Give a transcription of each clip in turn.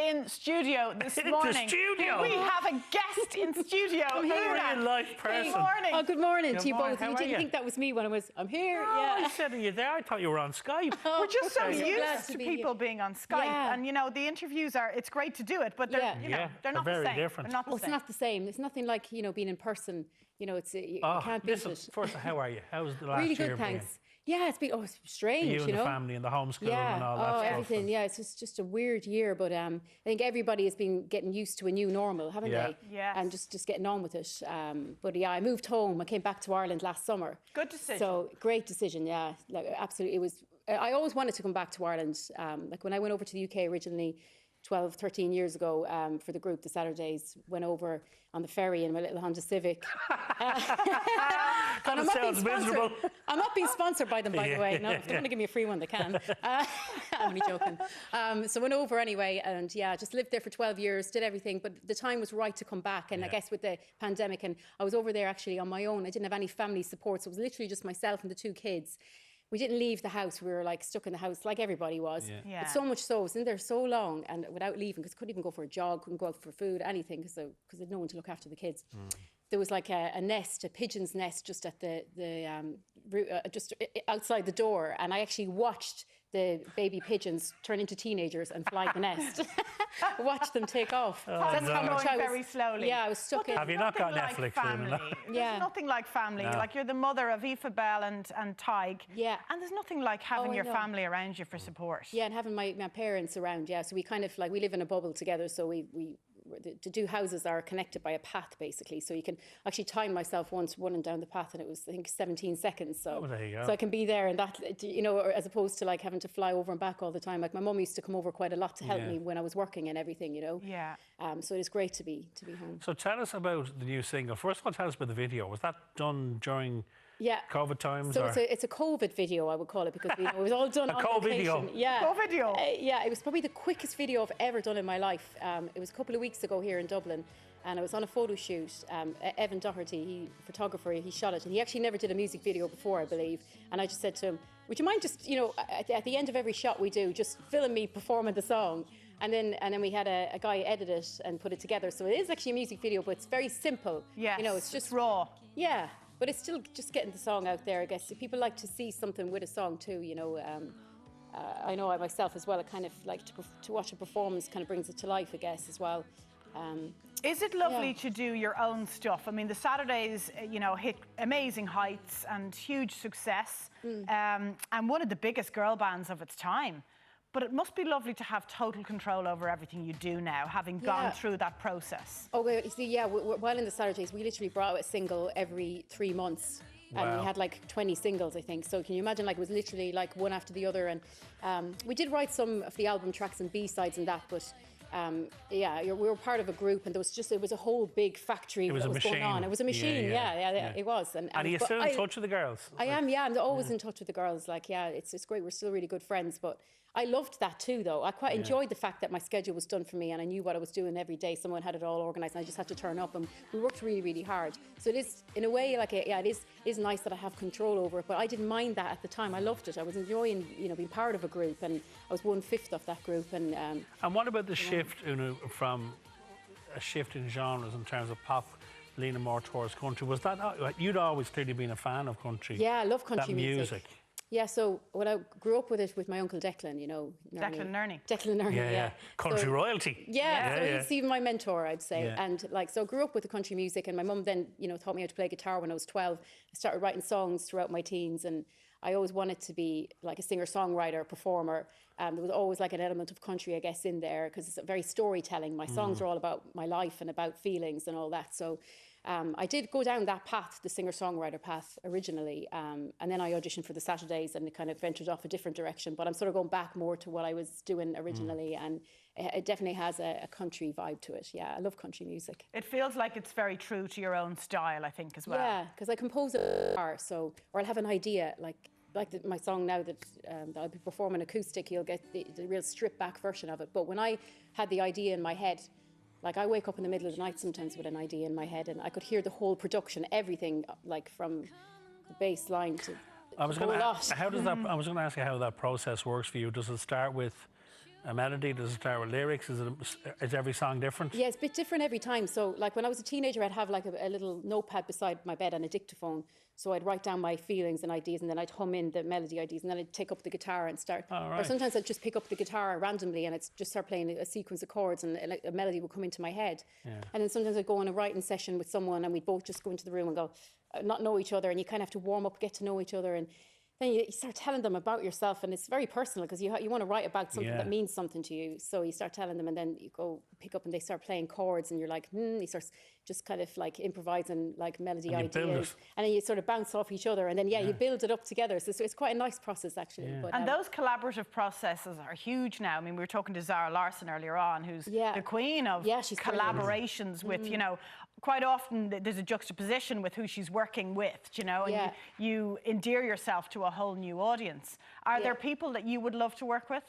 in studio this morning. Studio? We have a guest in studio. A real life person. Good morning. Oh, good morning to you both. How You are didn't you? think that was me when I'm here. Oh, Yeah. I said, are you there? I thought you were on Skype. We're just so I'm so glad used to to be people here. being on Skype, Yeah. and you know the interviews it's great to do it, but they're Yeah. you know Yeah, they're not they're the very same. different. They're not the Well, it's same. not the same. It's nothing like being in person. It's you Oh, can't beat listen, it. first, how are you? How's the last Really year good, been? thanks. Yeah, it's been it's strange. You and the family and the homeschooling Yeah, and all that stuff. everything. and- Yeah, it's just a weird year, but I think everybody has been getting used to a new normal, haven't Yeah. they? Yes. And just getting on with it. But yeah, I moved home. I came back to Ireland last summer. Good decision. So great decision. Yeah, like absolutely. It was. I always wanted to come back to Ireland. Like when I went over to the UK originally, 12, 13 years ago for the group, the Saturdays, went over on the ferry in my little Honda Civic. And I'm not being sounds miserable. sponsored. I'm not being sponsored by them, by the way. No, if they want to give me a free one, they can. I'm only joking. So went over anyway, and yeah, just lived there for 12 years, did everything. But the time was right to come back, and I guess with the pandemic, and I was over there actually on my own. I didn't have any family support, so it was literally just myself and the two kids. We didn't leave the house. We were like stuck in the house like everybody was. Yeah. But so much so, I was in there so long and without leaving, because I couldn't even go for a jog, couldn't go out for food, anything, because I had no one to look after the kids. There was like a nest, a pigeon's nest, just at just outside the door, and I actually watched the baby pigeons turn into teenagers and fly the nest. Watch them take off. That's how much I was. very slowly. Yeah, I was stuck in. Have you not got Nothing like Netflix or anything? family. Yeah. There's nothing like family. No. Like you're the mother of Aoife Bell and Tig. Yeah. And there's nothing like having I your know. family around you for support. Yeah, and having my parents around, yeah. So we kind of we live in a bubble together, so we the two houses are connected by a path basically. So you can actually time myself once running down the path, and it was I think 17 seconds. So Oh, there you go. so I can be there, and that or as opposed to like having to fly over and back all the time. Like my mum used to come over quite a lot to help me when I was working and everything. Yeah. So it is great to be home. So tell us about the new single. First of all, tell us about the video. Was that done during Yeah. COVID times? So or? it's a COVID video, I would call it, because it was all done A on co-video. location. Yeah. Co-video? Yeah, it was probably the quickest video I've ever done in my life. It was a couple of weeks ago here in Dublin, and I was on a photo shoot. Evan Doherty, photographer, he shot it, and he actually never did a music video before, I believe. And I just said to him, would you mind just, at the end of every shot we do, just film me performing the song? And then we had a guy edit it and put it together. So it is actually a music video, but it's very simple. Yes. It's just raw. Yeah, but it's still just getting the song out there, I guess. If people like to see something with a song too, I know I myself as well, I kind of like to watch a performance, kind of brings it to life, I guess, as well. Is it lovely to do your own stuff? I mean, the Saturdays, hit amazing heights and huge success, and one of the biggest girl bands of its time. But it must be lovely to have total control over everything you do now, having gone through that process. Oh, well, you see, yeah, while in the Saturdays, we literally brought out a single every 3 months. And Wow. we had like 20 singles, I think. So can you imagine, like, it was literally like one after the other. And we did write some of the album tracks and B-sides and that, but we were part of a group, and it was a whole big factory was that a was going machine. on. It was a machine, Yeah. it was. And are you but still in touch with the girls? I am, yeah. I'm always in touch with the girls. Like, yeah, it's great. We're still really good friends. But I loved that too, though. I quite enjoyed the fact that my schedule was done for me, and I knew what I was doing every day. Someone had it all organised, and I just had to turn up. And we worked really, really hard. So it is, in a way, like, it is nice that I have control over it. But I didn't mind that at the time. I loved it. I was enjoying, being part of a group, and I was 1/5 of that group. And what about the shift from a shift in genres in terms of pop leaning more towards country? Was that you'd always clearly been a fan of country? yeah, I love country that music. Yeah, so when I grew up with it with my uncle Declan, Declan Nerney. Declan Nerney, Yeah. Country So- royalty. Yeah, so he's even my mentor, I'd say. Yeah. And so I grew up with the country music, and my mum then, taught me how to play guitar when I was 12. I started writing songs throughout my teens, and I always wanted to be like a singer-songwriter, performer. There was always like an element of country, I guess, in there, because it's very storytelling. My songs are all about my life and about feelings and all that. So I did go down that path, the singer-songwriter path originally, and then I auditioned for the Saturdays, and it kind of ventured off a different direction. But I'm sort of going back more to what I was doing originally, and it definitely has a country vibe to it. Yeah, I love country music. It feels like it's very true to your own style, I think, as well. Yeah, because I compose a bar, or I'll have an idea, like my song now that I'll be performing acoustic, you'll get the real stripped-back version of it. But when I had the idea in my head, like I wake up in the middle of the night sometimes with an idea in my head, and I could hear the whole production, everything, like from the bass line to I was the going whole to lot. I was going to ask you how that process works for you. Does it start with a melody? Does it start with lyrics? Is every song different? Yeah, it's a bit different every time. So, like when I was a teenager, I'd have like a little notepad beside my bed and a dictaphone. So I'd write down my feelings and ideas, and then I'd hum in the melody ideas, and then I'd take up the guitar and start. Right. Or sometimes I'd just pick up the guitar randomly and it's just start playing a sequence of chords, and a melody would come into my head. Yeah. And then sometimes I'd go on a writing session with someone, and we'd both just go into the room and go, not know each other, and you kind of have to warm up, get to know each other, and then you start telling them about yourself, and it's very personal because you want to write about something that means something to you. So you start telling them, and then you go pick up, and they start playing chords, and you're like, he starts just kind of like improvising like melody and ideas, and then you sort of bounce off each other, and then you build it up together. So it's quite a nice process actually. Yeah. But, And those collaborative processes are huge now. I mean, we were talking to Zara Larsson earlier on, who's the queen of she's collaborations with, you know, quite often there's a juxtaposition with who she's working with, you know, and you endear yourself to a whole new audience. Are there people that you would love to work with?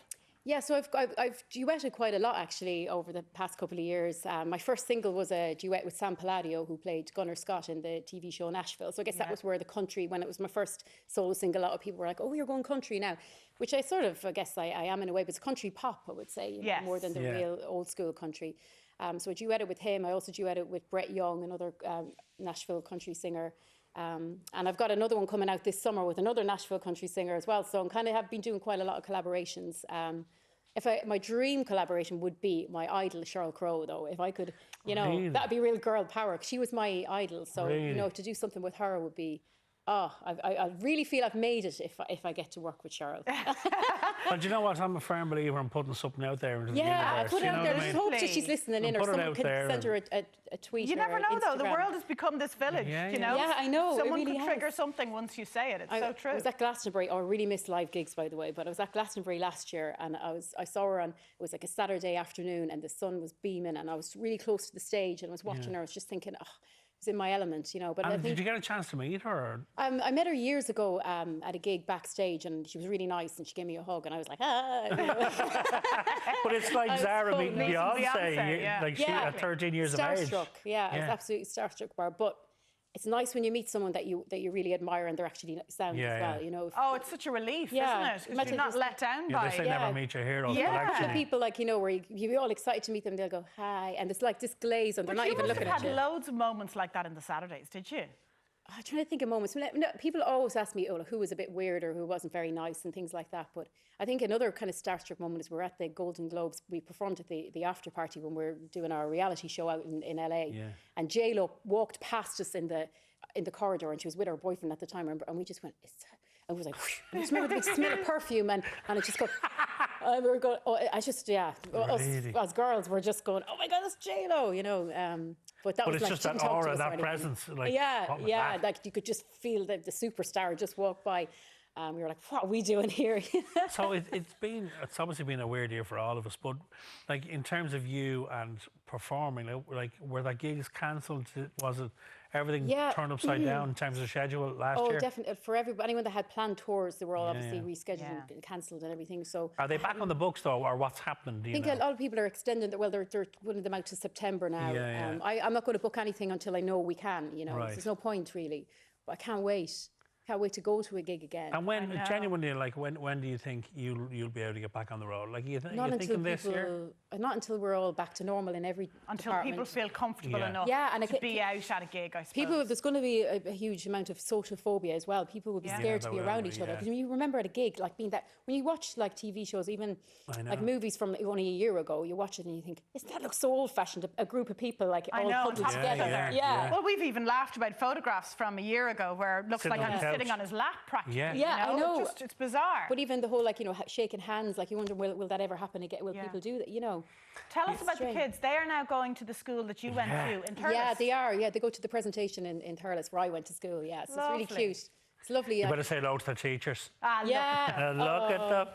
Yeah, so I've duetted quite a lot actually over the past couple of years. My first single was a duet with Sam Palladio, who played Gunnar Scott in the TV show Nashville. So I guess that was where the country, when it was my first solo single, a lot of people were like, oh, you're going country now, which I sort of, I guess I am in a way, but it's country pop, I would say, you know, more than the real old school country. So I duetted with him. I also duetted with Brett Young, another Nashville country singer. And I've got another one coming out this summer with another Nashville country singer as well. So I have been doing quite a lot of collaborations. My dream collaboration would be my idol, Sheryl Crow, though. If I could, you know, that'd be real girl power. She was my idol. So, you know, to do something with her would be, I really feel I've made it if I get to work with Sheryl. But you know what? I'm a firm believer in putting something out there into the universe. I put it out there. I hope that she's listening in, or someone can send her a tweet. You never know, though. The world has become this village, you know? Yeah, I know. Someone could trigger something once you say it. It's so true. I was at Glastonbury. I really miss live gigs, by the way, but I was at Glastonbury last year, and I saw her on, it was like a Saturday afternoon, and the sun was beaming, and I was really close to the stage, and I was watching her. I was just thinking, was in my element, you know. But I think, did you get a chance to meet her? Or? I met her years ago at a gig backstage, and she was really nice, and she gave me a hug, and I was like, You know? But it's like Zara meeting Beyonce, like she at 13 years of age. Starstruck, I was absolutely starstruck by her. But it's nice when you meet someone that you really admire, and they're actually sound as well, you know. It's such a relief, isn't it? Because you're not let down by it. They say never meet your heroes. Yeah, people like, you know, where you're all excited to meet them, they'll go, hi, and it's like this glaze, and they're not even looking at you. You had loads of moments like that in the Saturdays, did you? I'm trying to think of moments. People always ask me, who was a bit weird or who wasn't very nice and things like that. But I think another kind of starstruck moment is we're at the Golden Globes. We performed at the after party when we were doing our reality show out in LA. Yeah. And J-Lo walked past us in the corridor, and she was with her boyfriend at the time, and we just went, and we was like, and I just remember the big smell of perfume, and it just go, and we were going, us as girls were just going, oh my God, that's J-Lo, you know. But that was it's like, just that aura, that presence. Like, like you could just feel the superstar just walk by. We were like, what are we doing here? So it's obviously been a weird year for all of us, but like in terms of you and performing, like were the gigs cancelled? Was it everything turned upside down in terms of schedule last year? Oh, definitely. For anyone that had planned tours, they were all obviously rescheduled and cancelled and everything. So are they back on the books though, or what's happening? I think a lot of people are extending that. Well, they're putting them out to September now. I'm not going to book anything until I know we can. You know, there's no point really. But I can't wait. Can't wait to go to a gig again. And when genuinely, like when do you think you'll be able to get back on the road? Like you thinking this year? Not until we're all back to normal in every department. People feel comfortable enough to be out at a gig, I suppose. There's going to be a huge amount of social phobia as well. People will be scared to be around each other. Because you remember at a gig, like being that, when you watch like TV shows, even like movies from only a year ago, you watch it and you think, that looks so old-fashioned, a group of people like all huddled together. Well, we've even laughed about photographs from a year ago where it looks like I'm sitting on his lap practically. I know. It's bizarre. But even the whole, like, you know, shaking hands, like you wonder, will that ever happen again? Will people do that, you know? Tell us about the kids. They are now going to the school that you went to in Thurles. Yeah, they are. Yeah, they go to the presentation in Thurles where I went to school. Yeah, so it's really cute. It's lovely. You better say hello to the teachers. Look at them.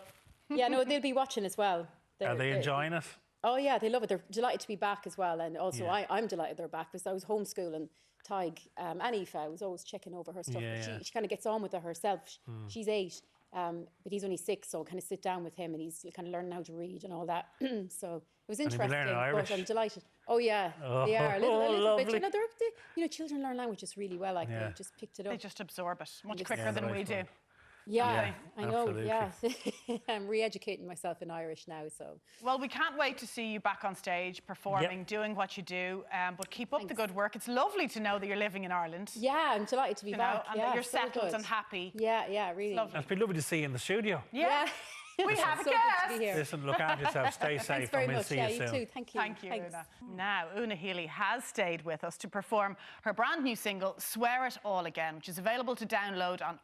Yeah, no, they'll be watching as well. Are they enjoying it? Oh yeah, they love it. They're delighted to be back as well, and also I'm delighted they're back because I was homeschooling Tig and Aoife. I was always checking over her stuff. She kind of gets on with it herself. She's 8, but he's only 6, so I kind of sit down with him and he's kind of learning how to read and all that. So it was interesting. But I'm delighted. Oh yeah, they are a little bit. You know, children learn languages really well. Like they just picked it up. They just absorb it much quicker than we do. Yeah, I know. absolutely. Yeah, I'm re-educating myself in Irish now. So Well, we can't wait to see you back on stage performing, doing what you do. But keep up the good work. It's lovely to know that you're living in Ireland. yeah, I'm delighted to be back. And yeah, that you're so settled good. and happy. Yeah, really. lovely. It's been lovely to see you in the studio. Yeah. We have a so guest. good to be here. Listen, look after yourself, stay safe, Thanks very and we'll much. see Yeah, you you soon. too. Thank you. Thank you, Thanks. Una. Now, Una Healy has stayed with us to perform her brand new single, Swear It All Again, which is available to download on